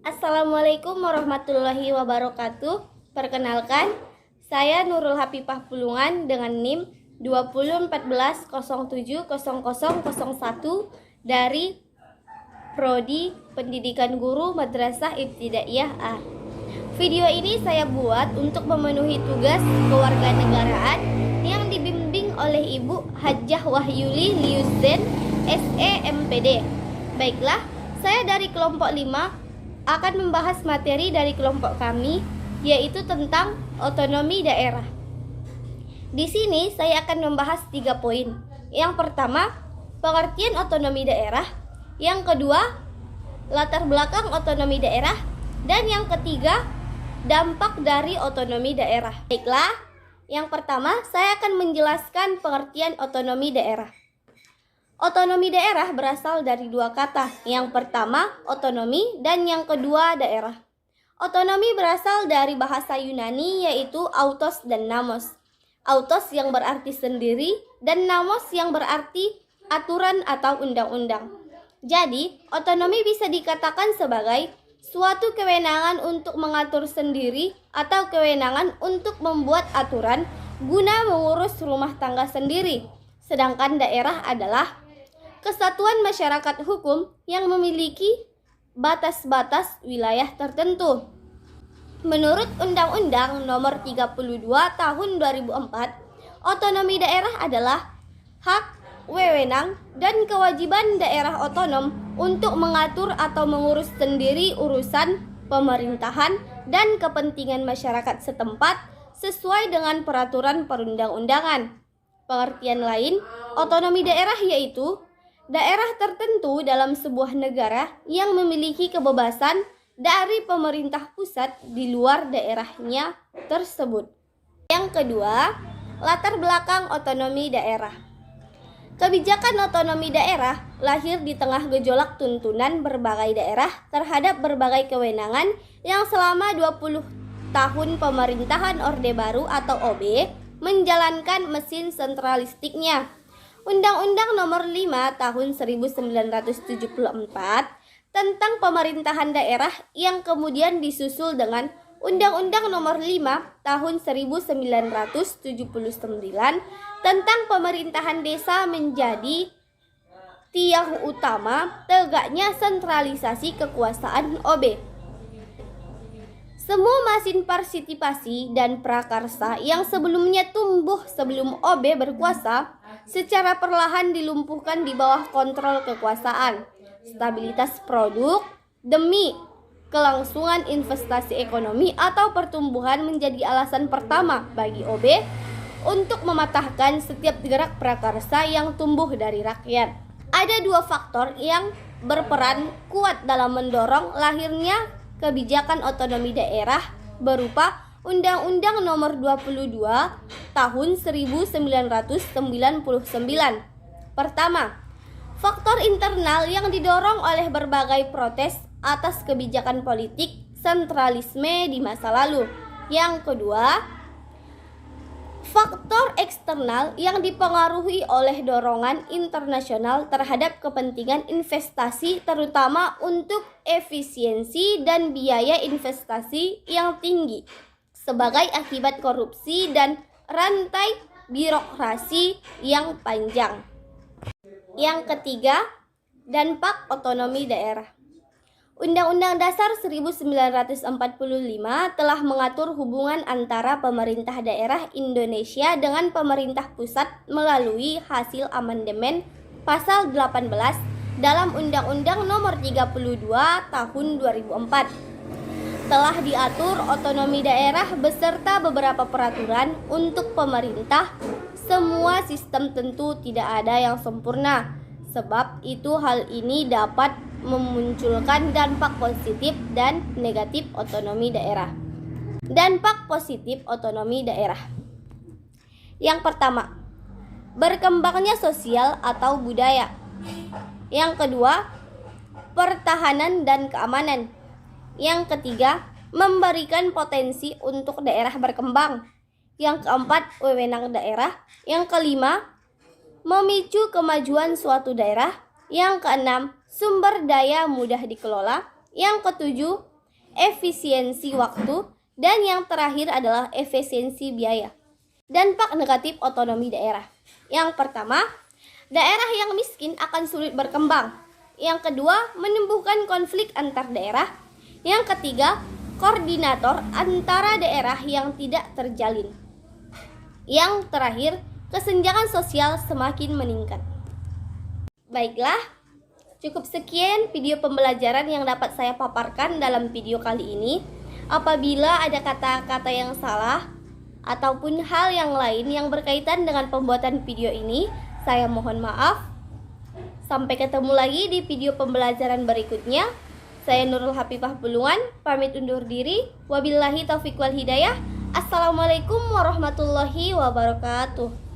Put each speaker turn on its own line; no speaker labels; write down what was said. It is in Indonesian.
Assalamualaikum warahmatullahi wabarakatuh. Perkenalkan, saya Nurul Hapifah Pulungan dengan NIM 2014070001 dari Prodi Pendidikan Guru Madrasah Ibtidaiyah A. Video ini saya buat untuk memenuhi tugas kewarganegaraan yang dibimbing oleh Ibu Hajjah Wahyuli Liuzen, SE MPD. Baiklah, saya dari kelompok 5 akan membahas materi dari kelompok kami, yaitu tentang otonomi daerah. Di sini saya akan membahas 3 poin. Yang pertama, pengertian otonomi daerah. Yang kedua, latar belakang otonomi daerah. Dan yang ketiga, dampak dari otonomi daerah. Baiklah, yang pertama saya akan menjelaskan pengertian otonomi daerah. Otonomi daerah berasal dari 2 kata. Yang pertama, otonomi, dan yang kedua, daerah. Otonomi berasal dari bahasa Yunani, yaitu autos dan namos. Autos yang berarti sendiri, dan namos yang berarti aturan atau undang-undang. Jadi, otonomi bisa dikatakan sebagai suatu kewenangan untuk mengatur sendiri atau kewenangan untuk membuat aturan guna mengurus rumah tangga sendiri. Sedangkan daerah adalah kesatuan masyarakat hukum yang memiliki batas-batas wilayah tertentu. Menurut Undang-Undang Nomor 32 Tahun 2004, otonomi daerah adalah hak, wewenang, dan kewajiban daerah otonom untuk mengatur atau mengurus sendiri urusan pemerintahan dan kepentingan masyarakat setempat sesuai dengan peraturan perundang-undangan. Pengertian lain, otonomi daerah yaitu daerah tertentu dalam sebuah negara yang memiliki kebebasan dari pemerintah pusat di luar daerahnya tersebut. Yang kedua, latar belakang otonomi daerah. Kebijakan otonomi daerah lahir di tengah gejolak tuntunan berbagai daerah terhadap berbagai kewenangan yang selama 20 tahun pemerintahan Orde Baru atau OB menjalankan mesin sentralistiknya. Undang-Undang Nomor 5 Tahun 1974 tentang pemerintahan daerah yang kemudian disusul dengan Undang-Undang Nomor 5 Tahun 1979 tentang pemerintahan desa menjadi tiang utama tegaknya sentralisasi kekuasaan OB. Semua mesin partisipasi dan prakarsa yang sebelumnya tumbuh sebelum OB berkuasa secara perlahan dilumpuhkan di bawah kontrol kekuasaan. Stabilitas produk demi kelangsungan investasi ekonomi atau pertumbuhan menjadi alasan pertama bagi OB untuk mematahkan setiap gerak prakarsa yang tumbuh dari rakyat. Ada 2 faktor yang berperan kuat dalam mendorong lahirnya kebijakan otonomi daerah berupa Undang-Undang Nomor 22 Tahun 1999. Pertama, faktor internal yang didorong oleh berbagai protes atas kebijakan politik sentralisme di masa lalu. Yang kedua, faktor eksternal yang dipengaruhi oleh dorongan internasional terhadap kepentingan investasi, terutama untuk efisiensi dan biaya investasi yang tinggi sebagai akibat korupsi dan rantai birokrasi yang panjang. Yang ketiga, dampak otonomi daerah. Undang-Undang Dasar 1945 telah mengatur hubungan antara pemerintah daerah Indonesia dengan pemerintah pusat melalui hasil amandemen pasal 18 dalam Undang-Undang Nomor 32 Tahun 2004. Telah diatur otonomi daerah beserta beberapa peraturan untuk pemerintah. Semua sistem tentu tidak ada yang sempurna. Sebab itu hal ini dapat memunculkan dampak positif dan negatif otonomi daerah. Dampak positif otonomi daerah. Yang pertama, berkembangnya sosial atau budaya. Yang kedua, pertahanan dan keamanan. Yang ketiga, memberikan potensi untuk daerah berkembang. Yang keempat, wewenang daerah. Yang kelima, memicu kemajuan suatu daerah. Yang keenam, sumber daya mudah dikelola. Yang ketujuh, efisiensi waktu, dan yang terakhir adalah efisiensi biaya. Dampak negatif otonomi daerah. Yang pertama, daerah yang miskin akan sulit berkembang. Yang kedua, menimbulkan konflik antar daerah. Yang ketiga, koordinator antara daerah yang tidak terjalin. Yang terakhir, kesenjangan sosial semakin meningkat. Baiklah, cukup sekian video pembelajaran yang dapat saya paparkan dalam video kali ini. Apabila ada kata-kata yang salah ataupun hal yang lain yang berkaitan dengan pembuatan video ini, saya mohon maaf. Sampai ketemu lagi di video pembelajaran berikutnya. Saya Nurul Hafifah Bulungan, pamit undur diri. Wabillahi taufiq wal hidayah. Assalamualaikum warahmatullahi wabarakatuh.